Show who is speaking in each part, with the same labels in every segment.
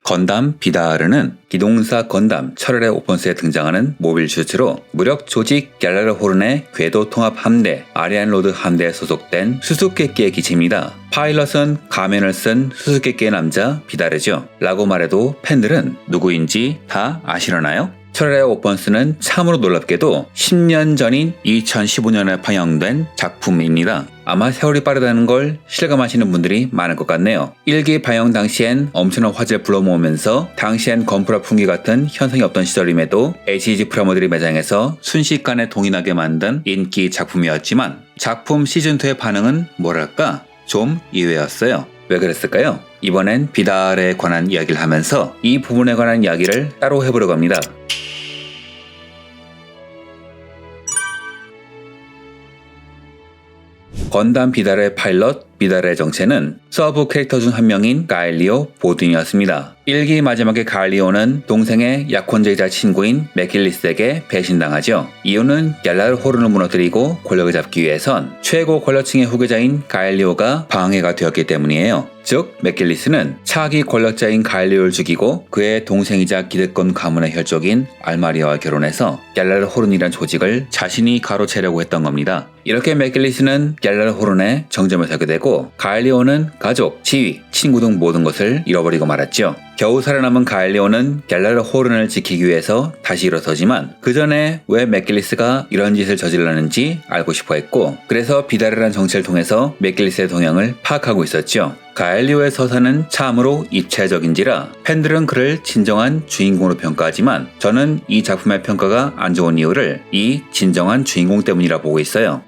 Speaker 1: 건담 비다르는 기동사 건담 철혈의 오펀스에 등장하는 모빌 슈츠로 무력 조직 갤라르 호른의 궤도 통합 함대 아리안 로드 함대에 소속된 수수께끼의 기체입니다. 파일럿은 가면을 쓴 수수께끼의 남자 비다르죠. 라고 말해도 팬들은 누구인지 다 아시려나요? 철혈의 오펀스는 참으로 놀랍게도 10년 전인 2015년에 방영된 작품입니다. 아마 세월이 빠르다는 걸 실감하시는 분들이 많을 것 같네요. 1기 방영 당시엔 엄청난 화제를 불러모으면서 당시엔 건프라 풍기 같은 현상이 없던 시절임에도 HG 프라모델이 매장에서 순식간에 동인하게 만든 인기 작품이었지만 작품 시즌2의 반응은 뭐랄까 좀 의외였어요. 왜 그랬을까요? 이번엔 비달에 관한 이야기를 하면서 이 부분에 관한 이야기를 따로 해보려고 합니다. 건담 비달의 파일럿 비달의 정체는 서브 캐릭터 중 한 명인 가일리오 보든이었습니다. 1기 마지막에 가일리오는 동생의 약혼자이자 친구인 맥길리스에게 배신당하죠. 이유는 갤라르 호른을 무너뜨리고 권력을 잡기 위해선 최고 권력층의 후계자인 가일리오가 방해가 되었기 때문이에요. 즉 맥길리스는 차기 권력자인 가일리오를 죽이고 그의 동생이자 기득권 가문의 혈족인 알마리아와 결혼해서 갤라르 호른이란 조직을 자신이 가로채려고 했던 겁니다. 이렇게 맥길리스는 갤라르 호른의 정점에 서게 되고 가일리오는 가족, 지위, 친구 등 모든 것을 잃어버리고 말았죠. 겨우 살아남은 가일리오는 갤라르 호른을 지키기 위해서 다시 일어서지만 그 전에 왜 맥길리스가 이런 짓을 저질렀는지 알고 싶어 했고 그래서 비다르란 정체를 통해서 맥길리스의 동향을 파악하고 있었죠. 가일리오의 서사는 참으로 입체적인지라 팬들은 그를 진정한 주인공으로 평가하지만 저는 이 작품의 평가가 안 좋은 이유를 이 진정한 주인공 때문이라 보고 있어요.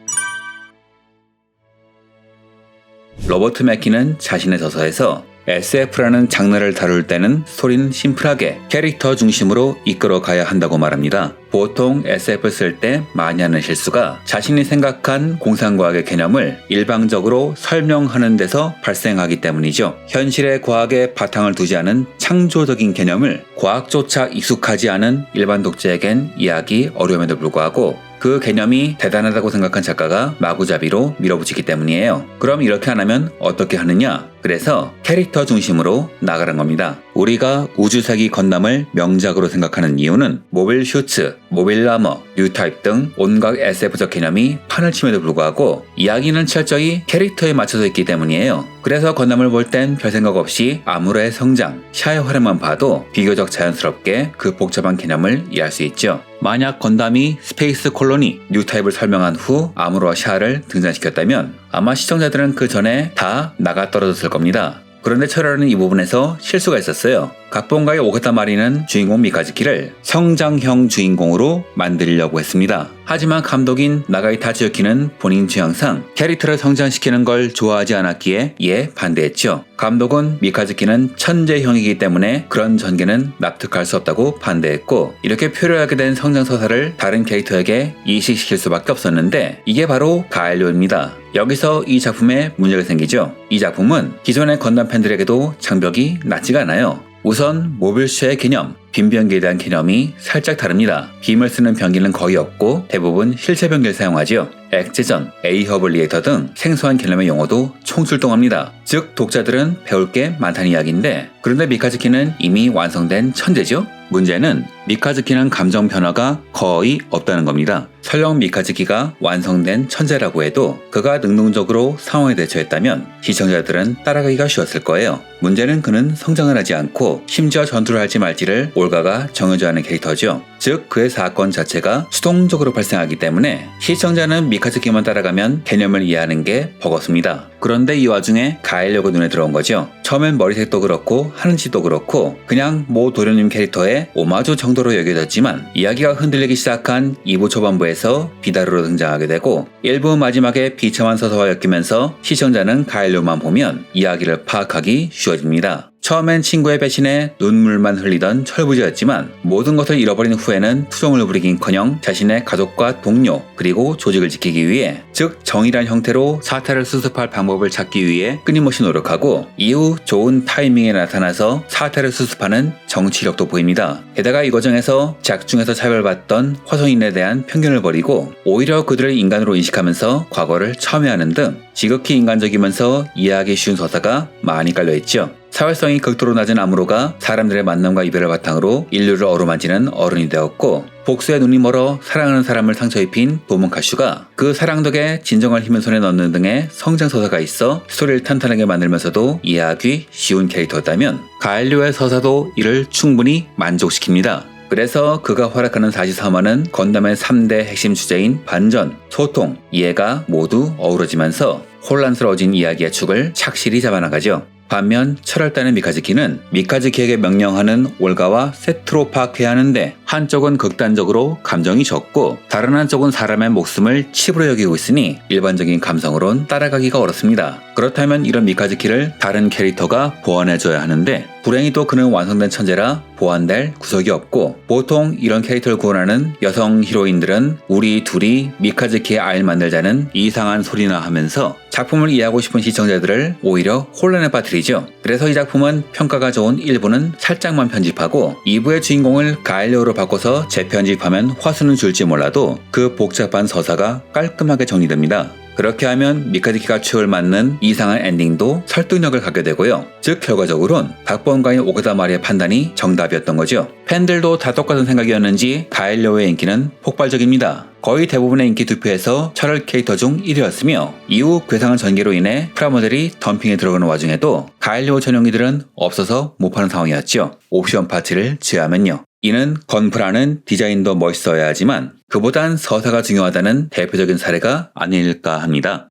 Speaker 1: 로버트 맥키는 자신의 저서에서 SF라는 장르를 다룰 때는 스토리는 심플하게 캐릭터 중심으로 이끌어 가야 한다고 말합니다. 보통 SF를 쓸 때 많이 하는 실수가 자신이 생각한 공상과학의 개념을 일방적으로 설명하는 데서 발생하기 때문이죠. 현실의 과학에 바탕을 두지 않은 창조적인 개념을 과학조차 익숙하지 않은 일반 독자에겐 이해하기 어려움에도 불구하고 그 개념이 대단하다고 생각한 작가가 마구잡이로 밀어붙이기 때문이에요. 그럼 이렇게 안 하면 어떻게 하느냐? 그래서 캐릭터 중심으로 나가는 겁니다. 우리가 우주세기 건담을 명작으로 생각하는 이유는 모빌 슈츠, 모빌 아머, 뉴타입 등 온갖 SF적 개념이 판을 침에도 불구하고 이야기는 철저히 캐릭터에 맞춰져 있기 때문이에요. 그래서 건담을 볼 땐 별 생각 없이 아무로의 성장, 샤의 활약만 봐도 비교적 자연스럽게 그 복잡한 개념을 이해할 수 있죠. 만약 건담이 스페이스 콜로니, 뉴타입을 설명한 후 아무로와 샤를 등장시켰다면 아마 시청자들은 그 전에 다 나가 떨어졌을 겁니다. 그런데 철혈은 이 부분에서 실수가 있었어요. 각본가의 오가타 마리는 주인공 미카즈키를 성장형 주인공으로 만들려고 했습니다. 하지만 감독인 나가이 타츠유키는 본인 취향상 캐릭터를 성장시키는 걸 좋아하지 않았기에 이에 반대했죠. 감독은 미카즈키는 천재형이기 때문에 그런 전개는 납득할 수 없다고 반대했고 이렇게 표류하게 된 성장 서사를 다른 캐릭터에게 이식시킬 수밖에 없었는데 이게 바로 가일리오입니다. 여기서 이 작품에 문제가 생기죠. 이 작품은 기존의 건담 팬들에게도 장벽이 낮지가 않아요. 우선 모빌슈의 개념, 빈병기에 대한 개념이 살짝 다릅니다. 빔을 쓰는 병기는 거의 없고 대부분 실체 병기를 사용하죠. 액제전, A허블 리액터 등 생소한 개념의 용어도 총출동합니다. 즉 독자들은 배울 게 많다는 이야기인데 그런데 미카즈키는 이미 완성된 천재죠? 문제는 미카즈키는 감정 변화가 거의 없다는 겁니다. 설령 미카즈키가 완성된 천재라고 해도 그가 능동적으로 상황에 대처했다면 시청자들은 따라가기가 쉬웠을 거예요. 문제는 그는 성장을 하지 않고 심지어 전투를 할지 말지를 올가가 정해져 하는 캐릭터죠. 즉 그의 사건 자체가 수동적으로 발생하기 때문에 시청자는 미카즈키만 따라가면 개념을 이해하는 게 버겁습니다. 그런데 이 와중에 가일리오가 눈에 들어온 거죠. 처음엔 머리색도 그렇고 하는 짓도 그렇고 그냥 모 도련님 캐릭터의 오마주 정도로 여겨졌지만 이야기가 흔들리기 시작한 2부 초반부에서 비다르로 등장하게 되고 1부 마지막에 비참한 서사와 엮이면서 시청자는 가일리오만 보면 이야기를 파악하기 쉬워집니다. 처음엔 친구의 배신에 눈물만 흘리던 철부지였지만 모든 것을 잃어버린 후에는 투정을 부리긴커녕 자신의 가족과 동료 그리고 조직을 지키기 위해 즉 정의란 형태로 사태를 수습할 방법을 찾기 위해 끊임없이 노력하고 이후 좋은 타이밍에 나타나서 사태를 수습하는 정치력도 보입니다. 게다가 이 과정에서 작중에서 차별받던 화성인에 대한 편견을 버리고 오히려 그들을 인간으로 인식하면서 과거를 첨예하는 등 지극히 인간적이면서 이해하기 쉬운 서사가 많이 깔려있죠. 사회성이 극도로 낮은 아무로가 사람들의 만남과 이별을 바탕으로 인류를 어루만지는 어른이 되었고, 복수의 눈이 멀어 사랑하는 사람을 상처 입힌 도몬카슈가 그 사랑 덕에 진정한 힘을 손에 넣는 등의 성장 서사가 있어 스토리를 탄탄하게 만들면서도 이해하기 쉬운 캐릭터였다면, 가엘료의 서사도 이를 충분히 만족시킵니다. 그래서 그가 활약하는 43화는 건담의 3대 핵심 주제인 반전, 소통, 이해가 모두 어우러지면서 혼란스러워진 이야기의 축을 착실히 잡아나가죠. 반면 철혈단의 미카즈키는 미카즈키에게 명령하는 올가와 세트로 파악해야 하는데, 한쪽은 극단적으로 감정이 적고 다른 한쪽은 사람의 목숨을 칩으로 여기고 있으니 일반적인 감성으론 따라가기가 어렵습니다. 그렇다면 이런 미카즈키를 다른 캐릭터가 보완해줘야 하는데, 불행히도 그는 완성된 천재라 보완될 구석이 없고, 보통 이런 캐릭터를 구원하는 여성 히로인들은 우리 둘이 미카즈키의 아이를 만들자는 이상한 소리나 하면서 작품을 이해하고 싶은 시청자들을 오히려 혼란에 빠뜨리죠. 그래서 이 작품은 평가가 좋은 1부는 살짝만 편집하고 2부의 주인공을 가엘료로 바꿔서 재편집하면 화수는 줄지 몰라도 그 복잡한 서사가 깔끔하게 정리됩니다. 그렇게 하면 미카즈키가 최후를 맞는 이상한 엔딩도 설득력을 갖게 되고요. 즉 결과적으론 각본가인 오가다 마리의 판단이 정답이었던 거죠. 팬들도 다 똑같은 생각이었는지 가엘료의 인기는 폭발적입니다. 거의 대부분의 인기 투표에서 철혈 캐릭터 중 1위였으며, 이후 괴상한 전개로 인해 프라모델이 덤핑에 들어가는 와중에도 가엘료 전용기들은 없어서 못 파는 상황이었죠. 옵션 파츠를 제외하면요. 이는 건프라는 디자인도 멋있어야 하지만 그보단 서사가 중요하다는 대표적인 사례가 아닐까 합니다.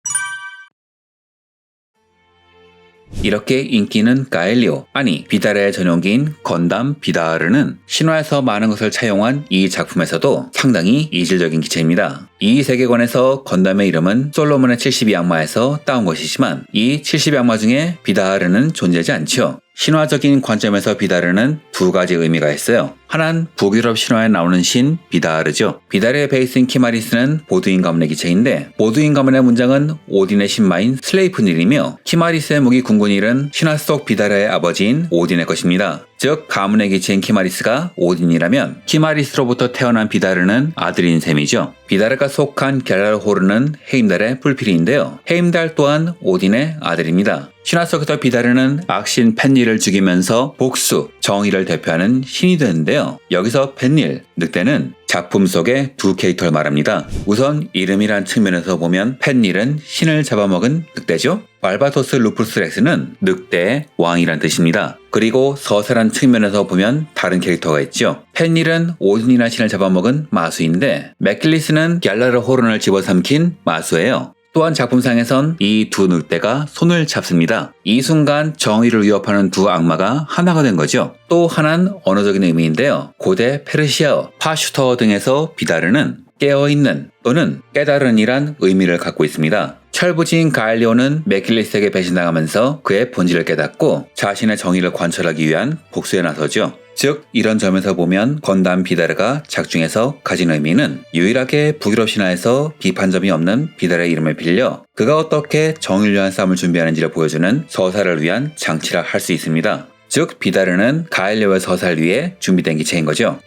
Speaker 1: 이렇게 인기 있는 가엘리오, 아니 비다르의 전용기인 건담 비다르는 신화에서 많은 것을 차용한 이 작품에서도 상당히 이질적인 기체입니다. 이 세계관에서 건담의 이름은 솔로몬의 72악마에서 따온 것이지만 이 72악마 중에 비다르는 존재하지 않죠. 신화적인 관점에서 비다르는 두 가지 의미가 있어요. 하나는 북유럽 신화에 나오는 신 비다르죠. 비다르의 베이스인 키마리스는 보두인 가문의 기체인데, 보두인 가문의 문장은 오딘의 신마인 슬레이프닐이며, 키마리스의 무기 궁군일은 신화 속 비다르의 아버지인 오딘의 것입니다. 즉 가문의 기체인 키마리스가 오딘이라면 키마리스로부터 태어난 비다르는 아들인 셈이죠. 비다르가 속한 갤라르호르는 헤임달의 뿔피리인데요. 헤임달 또한 오딘의 아들입니다. 신화 속에서 비다르는 악신 펜닐을 죽이면서 복수, 정의를 대표하는 신이 되는데요. 여기서 펜닐, 늑대는 작품 속의 두 캐릭터를 말합니다. 우선 이름이란 측면에서 보면 펜닐은 신을 잡아먹은 늑대죠. 발바토스 루푸스 렉스는 늑대의 왕이란 뜻입니다. 그리고 서사란 측면에서 보면 다른 캐릭터가 있죠. 펜닐은 오딘이나 신을 잡아먹은 마수인데, 맥길리스는 갤라르 호른을 집어삼킨 마수예요. 또한 작품상에선 이 두 늑대가 손을 잡습니다. 이 순간 정의를 위협하는 두 악마가 하나가 된 거죠. 또 하나는 언어적인 의미인데요. 고대 페르시아어, 파슈터 등에서 비다르는 깨어있는 또는 깨달은이란 의미를 갖고 있습니다. 철부지인 가엘리오는 맥길리스에게 배신당하면서 그의 본질을 깨닫고 자신의 정의를 관철하기 위한 복수에 나서죠. 즉 이런 점에서 보면 건담 비다르가 작중에서 가진 의미는 유일하게 북유럽 신화에서 비판점이 없는 비다르의 이름을 빌려 그가 어떻게 정의를 위한 싸움을 준비하는지를 보여주는 서사를 위한 장치라 할 수 있습니다. 즉 비다르는 가엘리오의 서사를 위해 준비된 기체인 거죠.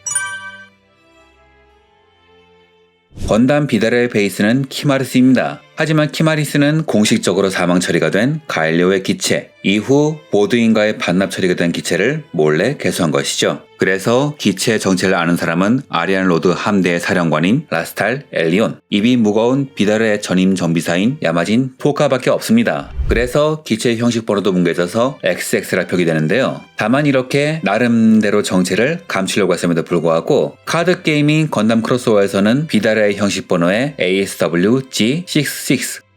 Speaker 1: 건담 비다르의 베이스는 키마리스입니다. 하지만 키마리스는 공식적으로 사망 처리가 된 가엘리오의 기체, 이후 보두인과의 반납 처리가 된 기체를 몰래 개수한 것이죠. 그래서 기체의 정체를 아는 사람은 아리안 로드 함대의 사령관인 라스탈 엘리온, 입이 무거운 비다르의 전임 정비사인 야마진 포카밖에 없습니다. 그래서 기체의 형식 번호도 뭉개져서 XX라 표기되는데요. 다만 이렇게 나름대로 정체를 감추려고 했음에도 불구하고 카드 게임인 건담 크로스오버에서는 비다르의 형식 번호에 ASWG66,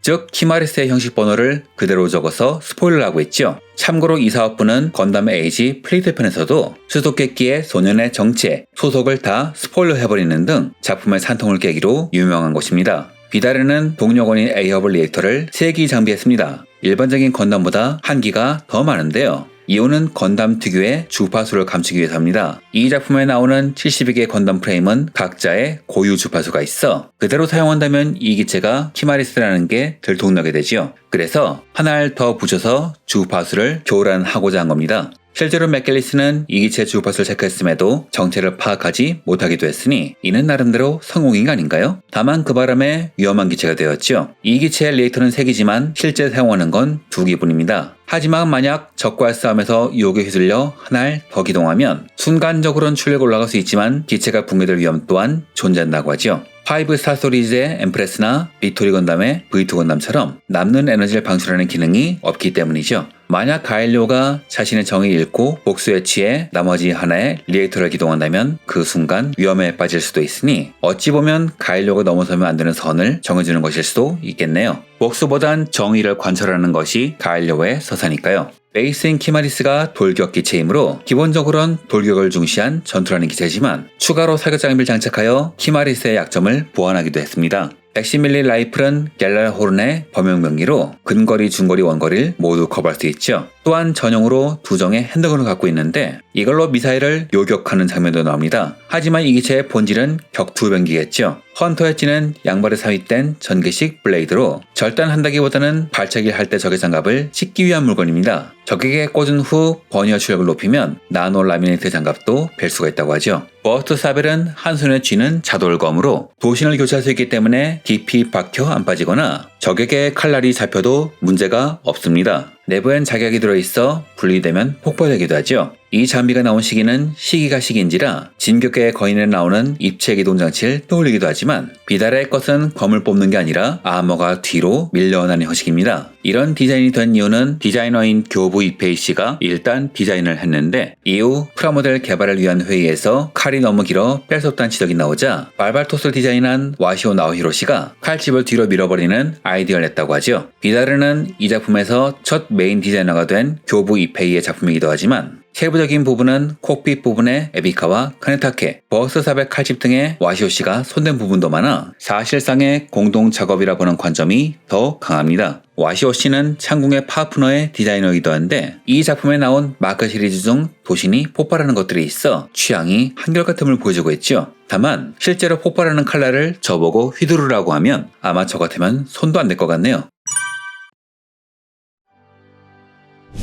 Speaker 1: 즉 키마리스의 형식 번호를 그대로 적어서 스포일러를 하고 있죠. 참고로 이 사업부는 건담 에이지 플레이트 편에서도 수수께끼의 소년의 정체, 소속을 다 스포일러 해버리는 등 작품의 산통을 깨기로 유명한 것입니다. 비다르는 동력원인 에이허블 리액터를 3기 장비했습니다. 일반적인 건담보다 1기가 더 많은데요. 이유는 건담 특유의 주파수를 감추기 위해서입니다. 이 작품에 나오는 72개의 건담 프레임은 각자의 고유 주파수가 있어 그대로 사용한다면 이 기체가 키마리스라는 게 들통나게 되지요. 그래서 하나를 더 붙여서 주파수를 교란하고자 한 겁니다. 실제로 맥길리스는 이 기체의 주파수를 체크했음에도 정체를 파악하지 못하기도 했으니 이는 나름대로 성공인 거 아닌가요? 다만 그 바람에 위험한 기체가 되었죠. 이 기체의 리액터는 3기지만 실제 사용하는 건 2기뿐입니다. 하지만 만약 적과의 싸움에서 유혹에 휘둘려 하나를 더 기동하면 순간적으로는 출력이 올라갈 수 있지만 기체가 붕괴될 위험 또한 존재한다고 하죠. 5스타 시리즈의 엠프레스나 빅토리 건담의 V2 건담처럼 남는 에너지를 방출하는 기능이 없기 때문이죠. 만약 가일료가 자신의 정을 잃고 복수에 취해 나머지 하나의 리액터를 기동한다면 그 순간 위험에 빠질 수도 있으니 어찌 보면 가일료가 넘어서면 안 되는 선을 정해주는 것일 수도 있겠네요. 복수보단 정의를 관철하는 것이 가일료의 서사니까요. 베이스인 키마리스가 돌격 기체이므로 기본적으로는 돌격을 중시한 전투라는 기체지만 추가로 사격 장비를 장착하여 키마리스의 약점을 보완하기도 했습니다. 110mm 라이플은 갤랄호른의 범용 명기로 근거리, 중거리, 원거리를 모두 커버할 수 있죠. 또한 전용으로 2정의 핸드건을 갖고 있는데 이걸로 미사일을 요격하는 장면도 나옵니다. 하지만 이 기체의 본질은 격투병기겠죠. 헌터 엣지는 양발에 삽입된 전기식 블레이드로 절단한다기보다는 발차기를 할 때 적의 장갑을 찢기 위한 물건입니다. 적에게 꽂은 후 버니어 출력을 높이면 나노 라미네이트 장갑도 뵐 수가 있다고 하죠. 버스트 사벨은 한 손에 쥐는 자돌검으로 도신을 교체할 수 있기 때문에 깊이 박혀 안 빠지거나 적에게 칼날이 잡혀도 문제가 없습니다. 내부엔 자격이 들어있어 분리되면 폭발되기도 하죠. 이 장비가 나온 시기는 시기가 시기인지라 진격계의 거인에 나오는 입체 기동 장치를 떠올리기도 하지만 비달의 것은 검을 뽑는 게 아니라 아머가 뒤로 밀려나는 형식입니다. 이런 디자인이 된 이유는 디자이너인 교부 이페이 씨가 일단 디자인을 했는데 이후 프라모델 개발을 위한 회의에서 칼이 너무 길어 뺄 수 없다는 지적이 나오자 발바토스를 디자인한 와시오 나오히로 씨가 칼집을 뒤로 밀어버리는 아이디어를 냈다고 하죠. 비다르는 이 작품에서 첫 메인 디자이너가 된 교부 이페이의 작품이기도 하지만 세부적인 부분은 콕핏 부분의 에비카와 카네타케, 버스사벨 칼집 등의 와시오 씨가 손댄 부분도 많아 사실상의 공동 작업이라 보는 관점이 더 강합니다. 와시오 씨는 창궁의 파프너의 디자이너이기도 한데 이 작품에 나온 마크 시리즈 중 도신이 폭발하는 것들이 있어 취향이 한결같음을 보여주고 있죠. 다만 실제로 폭발하는 칼날을 저보고 휘두르라고 하면 아마 저 같으면 손도 안 댈 것 같네요.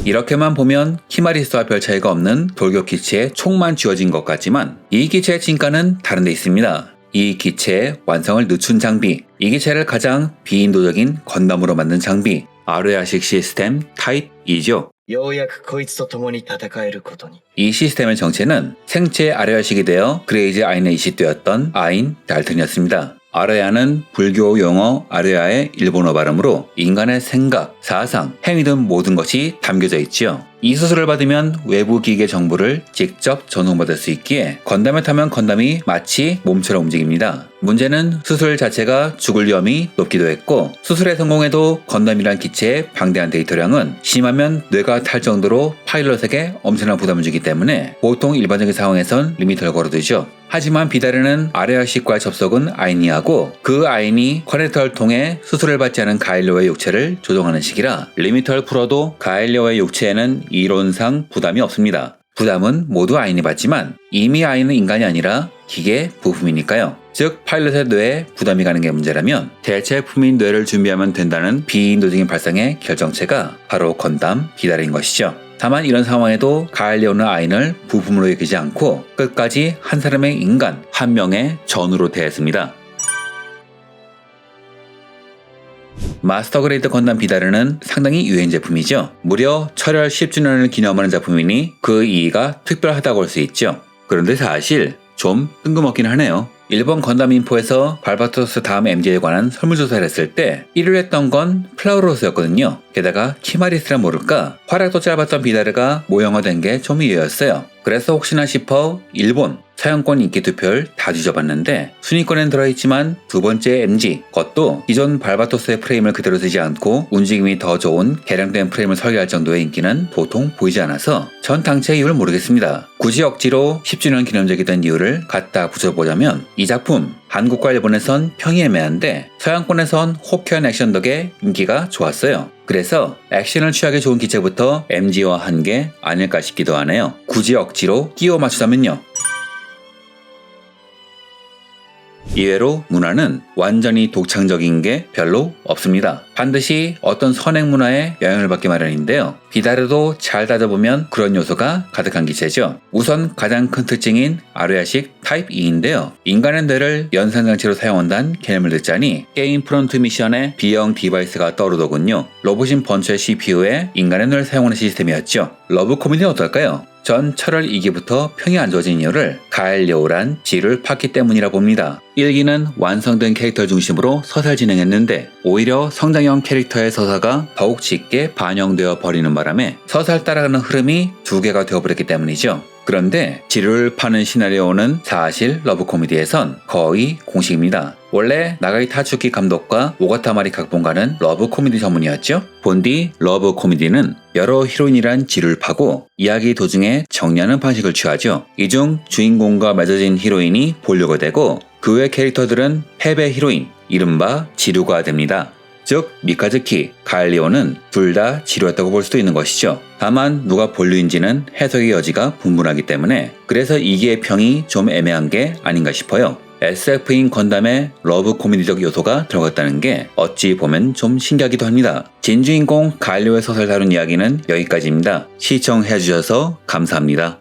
Speaker 1: 이렇게만 보면 키마리스와 별 차이가 없는 돌격 기체에 총만 쥐어진 것 같지만 이 기체의 진가는 다른 데 있습니다. 이 기체의 완성을 늦춘 장비, 이 기체를 가장 비인도적인 건담으로 만든 장비, 아르야식 시스템 타입 2죠. 이 시스템의 정체는 생체의 아르야식이 되어 그레이즈 아인에 이식되었던 아인 달튼이었습니다. 아르야는 불교 용어 아르야의 일본어 발음으로 인간의 생각, 사상, 행위 등 모든 것이 담겨져 있지요. 이 수술을 받으면 외부 기계 정보를 직접 전송받을 수 있기에 건담을 타면 건담이 마치 몸처럼 움직입니다. 문제는 수술 자체가 죽을 위험이 높기도 했고 수술에 성공해도 건담이란 기체의 방대한 데이터량은 심하면 뇌가 탈 정도로 파일럿에게 엄청난 부담을 주기 때문에 보통 일반적인 상황에선 리미터를 걸어두죠. 하지만 비다르는 아레아식과의 접속은 아인이 하고 그 아인이 커넥터를 통해 수술을 받지 않은 가일료의 육체를 조종하는 식이라 리미터를 풀어도 가일료의 육체에는 이론상 부담이 없습니다. 부담은 모두 아인이 받지만 이미 아인은 인간이 아니라 기계 부품이니까요. 즉 파일럿의 뇌에 부담이 가는 게 문제라면 대체품인 뇌를 준비하면 된다는 비인도적인 발상의 결정체가 바로 건담 비달인 것이죠. 다만 이런 상황에도 가일리오는 아인을 부품으로 여기지 않고 끝까지 한 사람의 인간, 한 명의 전우로 대했습니다. 마스터 그레이드 건담 비다르는 상당히 유행 제품이죠. 무려 철혈 10주년을 기념하는 작품이니 그 이의가 특별하다고 할 수 있죠. 그런데 사실 좀 뜬금없긴 하네요. 일본 건담 인포에서 발바토스 다음 MG에 관한 설문조사를 했을 때 1위를 했던 건 플라우로스였거든요. 게다가 키마리스라 모를까 활약도 짧았던 비다르가 모형화된 게 좀 의외였어요. 그래서 혹시나 싶어 일본 사용권 인기 투표를 다 뒤져봤는데 순위권엔 들어있지만 두 번째 MG, 그것도 기존 발바토스의 프레임을 그대로 쓰지 않고 움직임이 더 좋은 개량된 프레임을 설계할 정도의 인기는 보통 보이지 않아서 전 당최 이유를 모르겠습니다. 굳이 억지로 10주년 기념작이 된 이유를 갖다 붙여보자면 이 작품 한국과 일본에선 평이 애매한데 서양권에선 호쾌한 액션 덕에 인기가 좋았어요. 그래서 액션을 취하기 좋은 기체부터 MG화한 게 아닐까 싶기도 하네요. 굳이 억지로 끼워 맞추자면요. 이외로 문화는 완전히 독창적인 게 별로 없습니다. 반드시 어떤 선행 문화에 영향을 받기 마련인데요. 비다르도 잘 따져보면 그런 요소가 가득한 기체죠. 우선 가장 큰 특징인 아르야식 타입 2인데요. 인간의 뇌를 연산장치로 사용한다는 개념을 듣자니 게임 프론트 미션의 B형 디바이스가 떠오르더군요. 로봇인 번처의 CPU에 인간의 뇌를 사용하는 시스템이었죠. 러브 코미디는 어떨까요? 전 7월 2기부터 평이 안 좋아진 이유를 가엘리오란 지를 팠기 때문이라 봅니다. 1기는 완성된 캐릭터 중심으로 서사를 진행했는데 오히려 성장형 캐릭터의 서사가 더욱 짙게 반영되어 버리는 바람에 서사를 따라가는 흐름이 두 개가 되어버렸기 때문이죠. 그런데 지루를 파는 시나리오는 사실 러브 코미디에선 거의 공식입니다. 원래 나가이 타츠키 감독과 오가타마리 각본가는 러브 코미디 전문이었죠. 본디 러브 코미디는 여러 히로인이란 지루를 파고 이야기 도중에 정리하는 방식을 취하죠. 이 중 주인공과 맺어진 히로인이 본류가 되고 그 외 캐릭터들은 패배 히로인, 이른바 지루가 됩니다. 즉 미카즈키, 가엘리오는 둘 다 지루했다고 볼 수도 있는 것이죠. 다만 누가 본류인지는 해석의 여지가 분분하기 때문에 그래서 2기의 평이 좀 애매한 게 아닌가 싶어요. SF인 건담에 러브 코미디적 요소가 들어갔다는 게 어찌 보면 좀 신기하기도 합니다. 진주인공 가엘리오의 서사를 다룬 이야기는 여기까지입니다. 시청해주셔서 감사합니다.